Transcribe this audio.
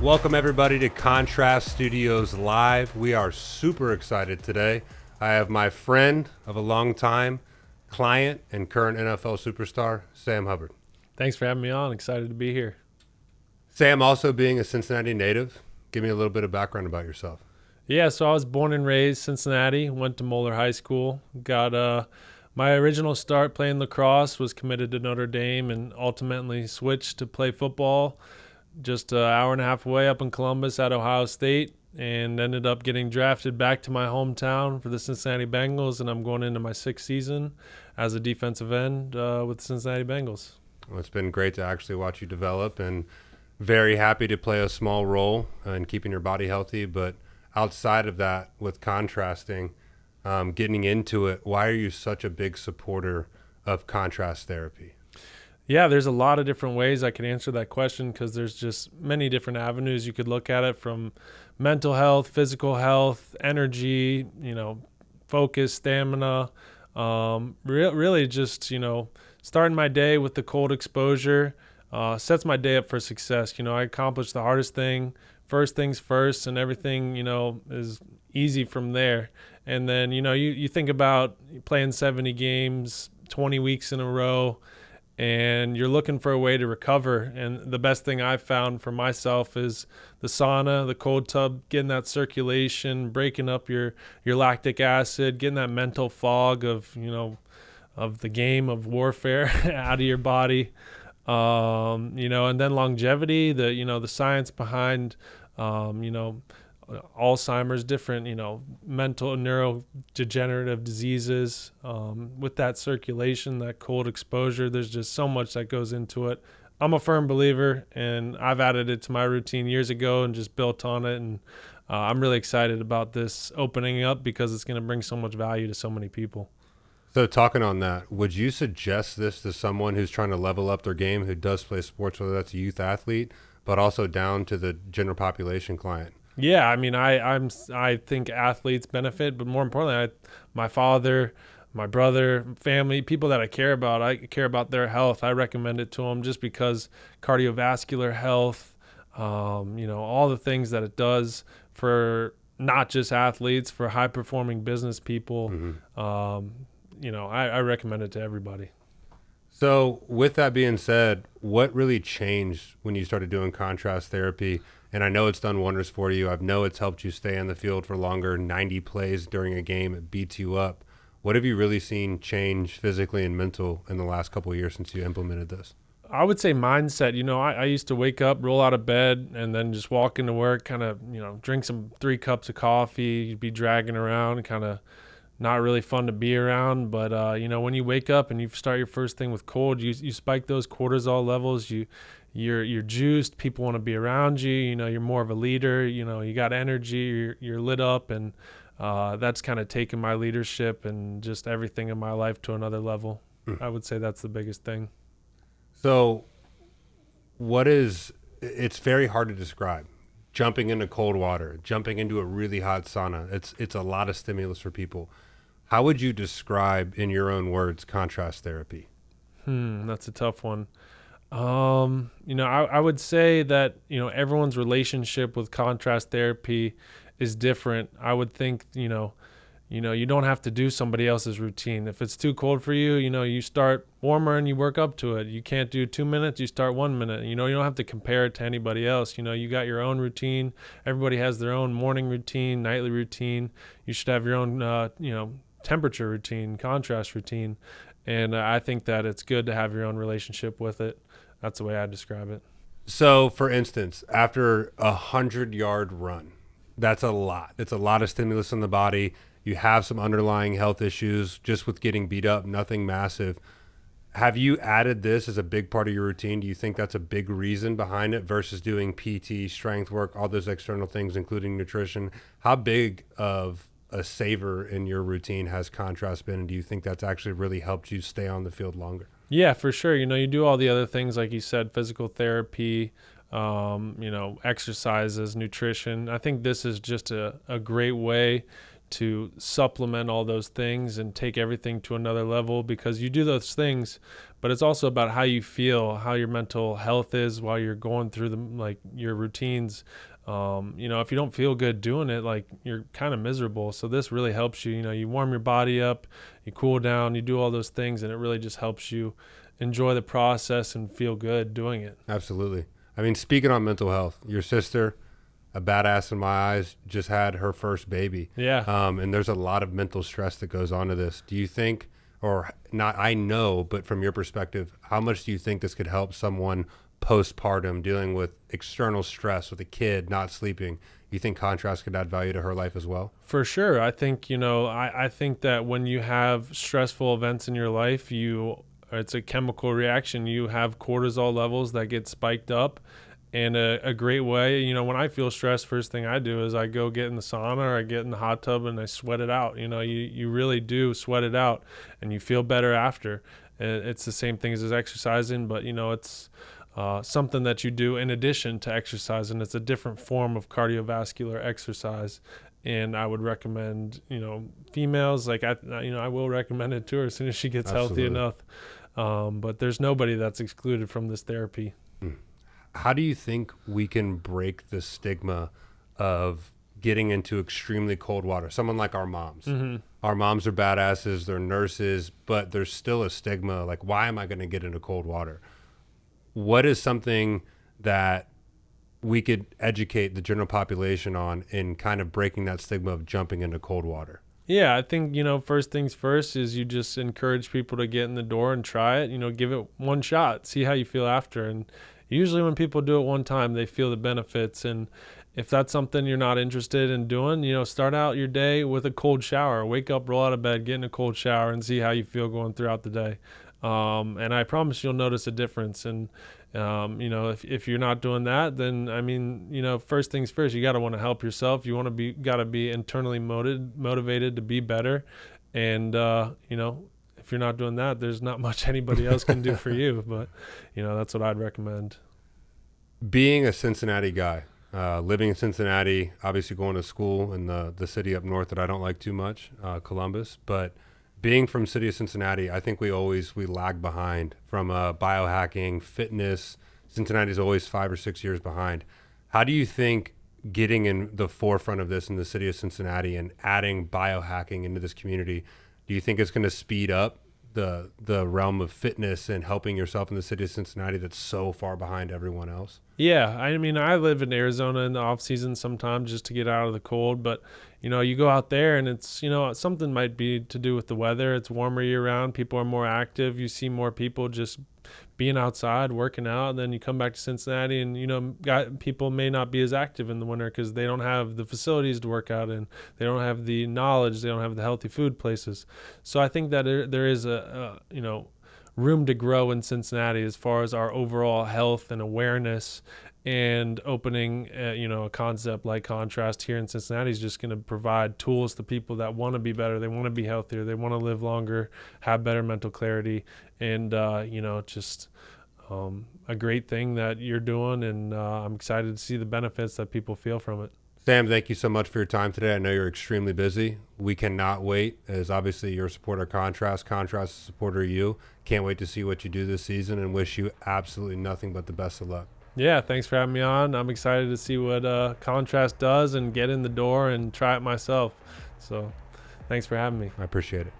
Welcome everybody to Contrast Studios Live. We are super excited today. I have my friend of a long time, client and current NFL superstar, Sam Hubbard. Thanks for having me on. Excited to be here. Sam, also being a Cincinnati native, give me a little bit of background about yourself. Yeah, so I was born and raised Cincinnati, went to Moeller High School, got my original start playing lacrosse, was committed to Notre Dame, and ultimately switched to play football just an hour and a half away up in Columbus at Ohio State, and ended up getting drafted back to my hometown for the Cincinnati Bengals, and I'm going into my sixth season as a defensive end with the Cincinnati Bengals. Well, it's been great to actually watch you develop, and very happy to play a small role in keeping your body healthy. But outside of that, with contrasting, getting into it, why are you such a big supporter of contrast therapy? Yeah, there's a lot of different ways I can answer that question because there's just many different avenues you could look at it, from mental health, physical health, energy, focus, stamina. Really just, starting my day with the cold exposure sets my day up for success. I accomplished the hardest thing, first things first, and everything, is easy from there. And then, you think about playing 70 games, 20 weeks in a row, and you're looking for a way to recover. And the best thing I've found for myself is the sauna, the cold tub, getting that circulation, breaking up your lactic acid, getting that mental fog of the game of warfare out of your body. And then longevity, the science behind, Alzheimer's, different, mental neurodegenerative diseases, with that circulation, that cold exposure. There's just so much that goes into it. I'm a firm believer, and I've added it to my routine years ago and just built on it. And I'm really excited about this opening up because it's going to bring so much value to so many people. So talking on that, would you suggest this to someone who's trying to level up their game, who does play sports, whether that's a youth athlete, but also down to the general population client? Yeah, I mean, I think athletes benefit, but more importantly, my father, my brother, family, people that I care about their health. I recommend it to them just because cardiovascular health, all the things that it does for not just athletes, for high-performing business people. Mm-hmm. I recommend it to everybody. So with that being said, what really changed when you started doing contrast therapy? And I know it's done wonders for you. I know it's helped you stay on the field for longer. 90 plays during a game, it beats you up. What have you really seen change physically and mental in the last couple of years since you implemented this? I would say mindset. I used to wake up, roll out of bed, and then just walk into work, kind of, drink 3 cups of coffee, be dragging around, kind of not really fun to be around. But, when you wake up and you start your first thing with cold, you spike those cortisol levels, you're juiced, people want to be around you, you're more of a leader, you got energy, you're lit up, and that's kind of taken my leadership and just everything in my life to another level. I would say that's the biggest thing. So it's very hard to describe. Jumping into cold water, jumping into a really hot sauna, it's a lot of stimulus for people. How would you describe, in your own words, contrast therapy? That's a tough one. I would say that, everyone's relationship with contrast therapy is different. I would think, you don't have to do somebody else's routine. If it's too cold for you, you start warmer and you work up to it. You can't do 2 minutes, you start 1 minute. You don't have to compare it to anybody else. You got your own routine. Everybody has their own morning routine, nightly routine. You should have your own, temperature routine, contrast routine. And I think that it's good to have your own relationship with it. That's the way I describe it. So, for instance, after a 100-yard run, that's a lot. It's a lot of stimulus in the body. You have some underlying health issues just with getting beat up, nothing massive. Have you added this as a big part of your routine? Do you think that's a big reason behind it versus doing PT, strength work, all those external things, including nutrition? How big of a saver in your routine has contrast been, and do you think that's actually really helped you stay on the field longer? Yeah, for sure. You do all the other things, like you said, physical therapy, exercises, nutrition. I think this is just a great way to supplement all those things and take everything to another level, because you do those things, but it's also about how you feel, how your mental health is while you're going through your routines. If you don't feel good doing it, like, you're kind of miserable. So this really helps you. You warm your body up, you cool down, you do all those things, and it really just helps you enjoy the process and feel good doing it. Absolutely. I mean, speaking on mental health, your sister, a badass in my eyes, just had her first baby. Yeah. And there's a lot of mental stress that goes on to this. Do you think, or not, I know, but from your perspective, how much do you think this could help someone postpartum dealing with external stress with a kid not sleeping? You think contrast could add value to her life as well? For sure. I think, I think that when you have stressful events in your life, it's a chemical reaction. You have cortisol levels that get spiked up. And a great way, when I feel stressed, first thing I do is I go get in the sauna or I get in the hot tub and I sweat it out. You really do sweat it out and you feel better after. It's the same thing as exercising, but, it's something that you do in addition to exercise, and it's a different form of cardiovascular exercise. And I would recommend, females, like I will recommend it to her as soon as she gets healthy enough. But there's nobody that's excluded from this therapy. How do you think we can break the stigma of getting into extremely cold water? Someone like our moms. Mm-hmm. Our moms are badasses, they're nurses, but there's still a stigma. Like, why am I going to get into cold water? What is something that we could educate the general population on in kind of breaking that stigma of jumping into cold water? Yeah, I think, first things first is you just encourage people to get in the door and try it, give it one shot, see how you feel after. And usually when people do it one time, they feel the benefits. And if that's something you're not interested in doing, start out your day with a cold shower. Wake up, roll out of bed, get in a cold shower, and see how you feel going throughout the day. And I promise you'll notice a difference. And, if you're not doing that, then, first things first, you got to want to help yourself. You got to be internally motivated to be better. And, if you're not doing that, there's not much anybody else can do for you. But, that's what I'd recommend. Being a Cincinnati guy, living in Cincinnati, obviously going to school in the city up north that I don't like too much, Columbus, but being from city of Cincinnati, I think we lag behind from biohacking, fitness. Cincinnati's always 5 or 6 years behind. How do you think getting in the forefront of this in the city of Cincinnati and adding biohacking into this community, do you think it's going to speed up the realm of fitness and helping yourself in the city of Cincinnati that's so far behind everyone else? Yeah, I live in Arizona in the off season sometimes just to get out of the cold, but you go out there and it's, something might be to do with the weather. It's warmer year round. People are more active. You see more people just being outside, working out. And then you come back to Cincinnati and, people may not be as active in the winter because they don't have the facilities to work out in. They don't have the knowledge. They don't have the healthy food places. So I think that there is room to grow in Cincinnati as far as our overall health and awareness, and opening a concept like Contrast here in Cincinnati is just going to provide tools to people that want to be better, they want to be healthier, they want to live longer, have better mental clarity, and just a great thing that you're doing, and I'm excited to see the benefits that people feel from it. Sam, thank you so much for your time today. I know you're extremely busy. We cannot wait, as obviously you're a supporter of Contrast is a supporter of you. Can't wait to see what you do this season and wish you absolutely nothing but the best of luck. Yeah, thanks for having me on. I'm excited to see what Contrast does and get in the door and try it myself. So thanks for having me. I appreciate it.